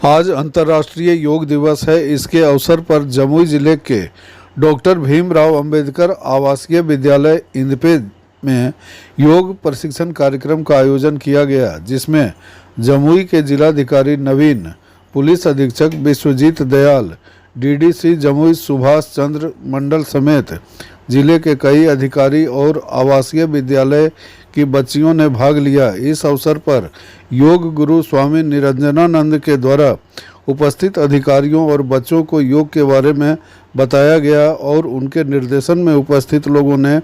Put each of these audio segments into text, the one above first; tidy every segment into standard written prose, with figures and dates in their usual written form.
आज अंतर्राष्ट्रीय योग दिवस है। इसके अवसर पर जमुई जिले के डॉक्टर भीमराव अंबेडकर आवासीय विद्यालय इंदपे में योग प्रशिक्षण कार्यक्रम का आयोजन किया गया, जिसमें जमुई के जिलाधिकारी नवीन, पुलिस अधीक्षक विश्वजीत दयाल, डीडीसी जमुई सुभाष चंद्र मंडल समेत जिले के कई अधिकारी और आवासीय विद्यालय की बच्चियों ने भाग लिया। इस अवसर पर योग गुरु स्वामी निरंजनानंद के द्वारा उपस्थित अधिकारियों और बच्चों को योग के बारे में बताया गया और उनके निर्देशन में उपस्थित लोगों ने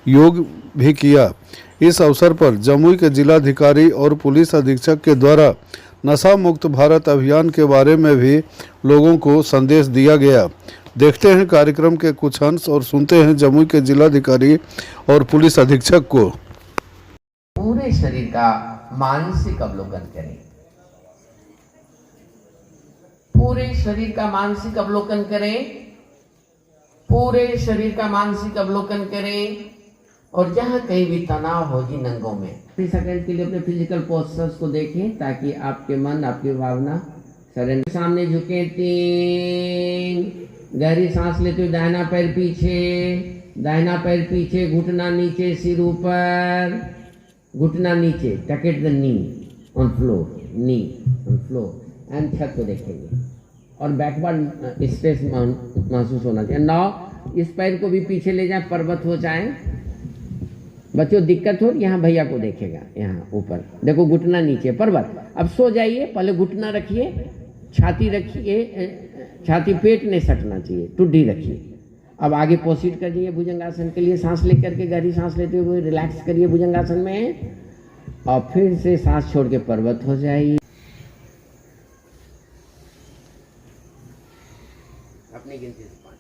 योग भी किया। इस अवसर पर जमुई के जिलाधिकारी और पुलिस अधीक्षक के द्वारा नशा मुक्त भारत अभियान के बारे में भी लोगों को संदेश दिया गया। देखते हैं कार्यक्रम के कुछ अंश और सुनते हैं जमुई के जिलाधिकारी और पुलिस अधीक्षक को। पूरे शरीर का मानसिक अवलोकन करें। पूरे शरीर का मानसिक अवलोकन करें। पूरे शरीर का मानसिक अवलोकन करें और जहां कहीं भी तनाव हो इन अंगों में 3 सेकंड के लिए अपने फिजिकल पोस्चर्स को देखें, ताकि आपके मन, आपकी भावना सरेंडर। सामने झुके, 3 गहरी सांस लेते हुए दाहिना पैर पीछे, दाहिना पैर पीछे, घुटना नीचे, सिर ऊपर, घुटना नीचे, टकेट the knee on floor, knee on floor and छत को देखेंगे और बैकवर्ड स्पेस महसूस होना चाहिए। नाउ इस पैर को भी पीछे ले जाए, पर्वत हो जाए। बच्चों दिक्कत हो, यहाँ भैया को देखेगा, यहाँ ऊपर देखो, घुटना नीचे, पर्वत। अब सो जाइए, पहले घुटना रखिए, छाती रखिए, छाती पेट नहीं सटना चाहिए, टुड्डी रखिए। अब आगे प्रोसीड करिए भुजंगासन के लिए। सांस लेकर के गहरी सांस लेते हुए रिलैक्स करिए भुजंगासन में और फिर से सांस छोड़ के पर्वत हो जाइए। अपनी गिनती से 5।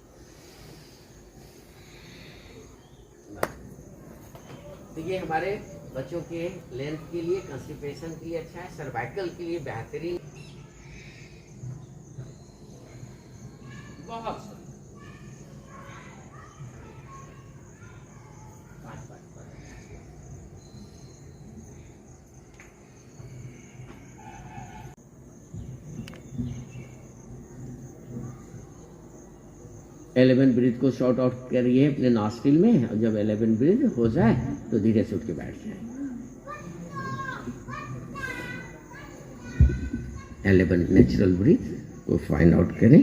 तो ये हमारे बच्चों के लेंथ के लिए, कंस्टिपेशन के लिए अच्छा है, सर्वाइकल के लिए बेहतरीन। बहुत एलेवन ब्रीथ को शॉर्ट आउट करिए अपने नॉस्ट्रिल में, और जब 11 ब्रीथ हो जाए तो धीरे से उठ के बैठ जाए। 11 नेचुरल ब्रीथ को फाइंड आउट करें।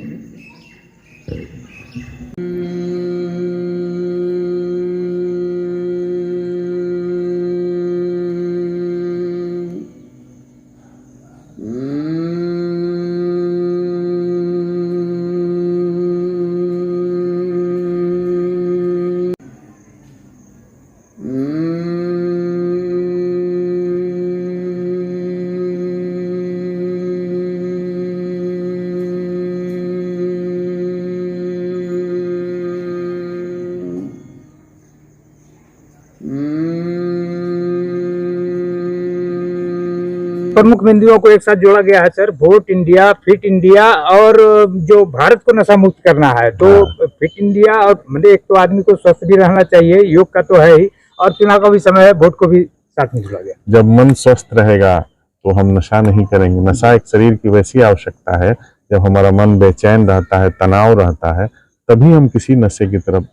प्रमुख बिंदुओं को एक साथ जोड़ा गया है sir. Vote India, fit India और जो भारत को नशा मुक्त करना है, तो फिट इंडिया और मतलब एक तो आदमी को स्वस्थ भी रहना चाहिए, योग का तो है ही, और चुनाव का भी समय है, वोट को भी साथ में जोड़ा गया। जब मन स्वस्थ रहेगा तो हम नशा नहीं करेंगे। नशा एक शरीर की वैसी आवश्यकता है, जब हमारा मन बेचैन रहता है, तनाव रहता है, तभी हम किसी नशे की तरफ,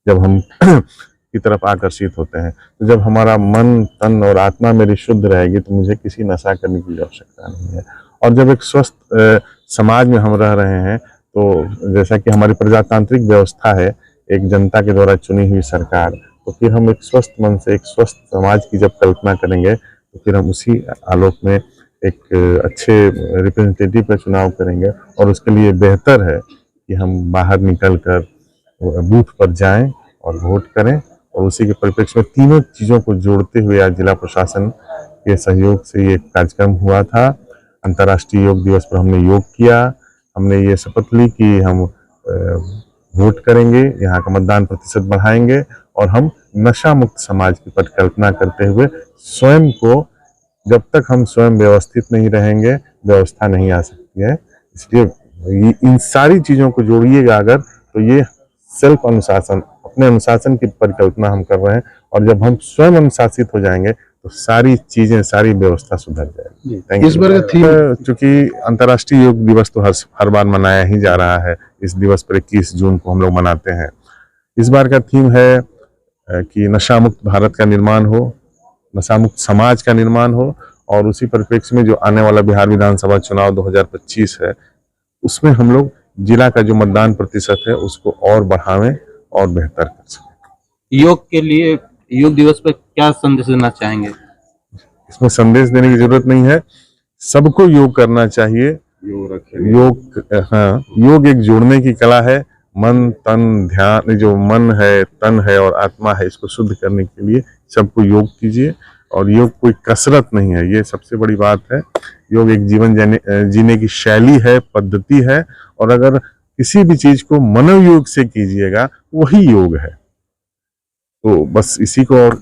जब हम की तरफ आकर्षित होते हैं। तो जब हमारा मन, तन और आत्मा मेरी शुद्ध रहेगी तो मुझे किसी नशा करने की आवश्यकता नहीं है। और जब एक स्वस्थ समाज में हम रह रहे हैं, तो जैसा कि हमारी प्रजातांत्रिक व्यवस्था है, एक जनता के द्वारा चुनी हुई सरकार, तो फिर हम एक स्वस्थ मन से एक स्वस्थ समाज की जब कल्पना करेंगे तो फिर हम उसी आलोक में एक अच्छे रिप्रेजेंटेटिव का चुनाव करेंगे। और उसके लिए बेहतर है कि हम बाहर निकल कर बूथ पर जाएं और वोट करें। और उसी के परिप्रेक्ष्य में तीनों चीज़ों को जोड़ते हुए आज जिला प्रशासन के सहयोग से ये कार्यक्रम हुआ था। अंतर्राष्ट्रीय योग दिवस पर हमने योग किया। हमने ये शपथ ली कि हम वोट करेंगे, यहाँ का मतदान प्रतिशत बढ़ाएंगे और हम नशा मुक्त समाज की परिकल्पना करते हुए स्वयं को, जब तक हम स्वयं व्यवस्थित नहीं रहेंगे, व्यवस्था नहीं आ सकती है। इसलिए इन सारी चीज़ों को जोड़िएगा अगर, तो ये सेल्फ अनुशासन, अपने अनुशासन की परिकल्पना हम कर रहे हैं। और जब हम स्वयं अनुशासित हो जाएंगे तो सारी चीजें, सारी व्यवस्था सुधर जाएगी। थैंक इस बार का थीम चूंकि अंतर्राष्ट्रीय योग दिवस तो हर बार मनाया ही जा रहा है, इस दिवस पर 21 जून को हम लोग मनाते हैं। इस बार का थीम है कि नशा मुक्त भारत का निर्माण हो, नशा मुक्त समाज का निर्माण हो, और उसी परिप्रेक्ष्य में जो आने वाला बिहार विधानसभा चुनाव 2025 है, उसमें हम लोग जिला का जो मतदान प्रतिशत है उसको और बढ़ावें और बेहतर कर सकें। योग के लिए योग दिवस पर क्या संदेश देना चाहेंगे? इसमें संदेश देने की जरूरत नहीं है, सबको योग करना चाहिए। योग एक जोड़ने की कला है। मन, तन, ध्यान, जो मन है, तन है और आत्मा है, इसको शुद्ध करने के लिए सबको योग कीजिए। और योग कोई कसरत नहीं है, ये सबसे बड़ी बात है। योग एक जीवन जीने की शैली है, पद्धति है, और अगर किसी भी चीज को मनोयोग से कीजिएगा वही योग है। तो बस इसी को, और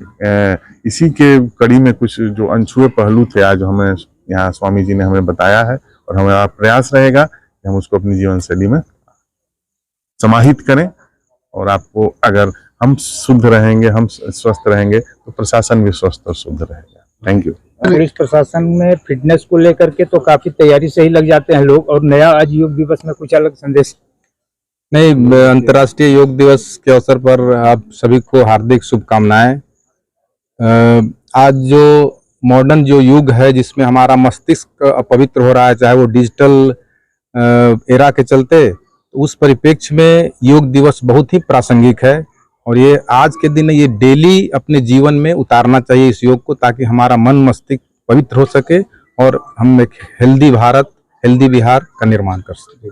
इसी के कड़ी में कुछ जो अनछुए पहलू थे आज हमें यहाँ स्वामी जी ने हमें बताया है, और हमारा प्रयास रहेगा कि हम उसको अपनी जीवन शैली में समाहित करें। और आपको, अगर हम शुद्ध रहेंगे, हम स्वस्थ रहेंगे, तो प्रशासन भी स्वस्थ और शुद्ध रहेगा। Thank you. पुलिस प्रशासन में फिटनेस को लेकर के तो काफी तैयारी से ही लग जाते हैं लोग, और नया आज योग दिवस में कुछ अलग संदेश? नहीं, अंतर्राष्ट्रीय योग दिवस के अवसर पर आप सभी को हार्दिक शुभकामनाएं। आज जो मॉडर्न जो युग है, जिसमें हमारा मस्तिष्क अपवित्र हो रहा है, चाहे वो डिजिटल एरा के चलते, उस परिप्रेक्ष्य में योग दिवस बहुत ही प्रासंगिक है। और ये आज के दिन ये डेली अपने जीवन में उतारना चाहिए इस योग को, ताकि हमारा मन मस्तिष्क पवित्र हो सके और हम एक हेल्दी भारत, हेल्दी बिहार का निर्माण कर सकें।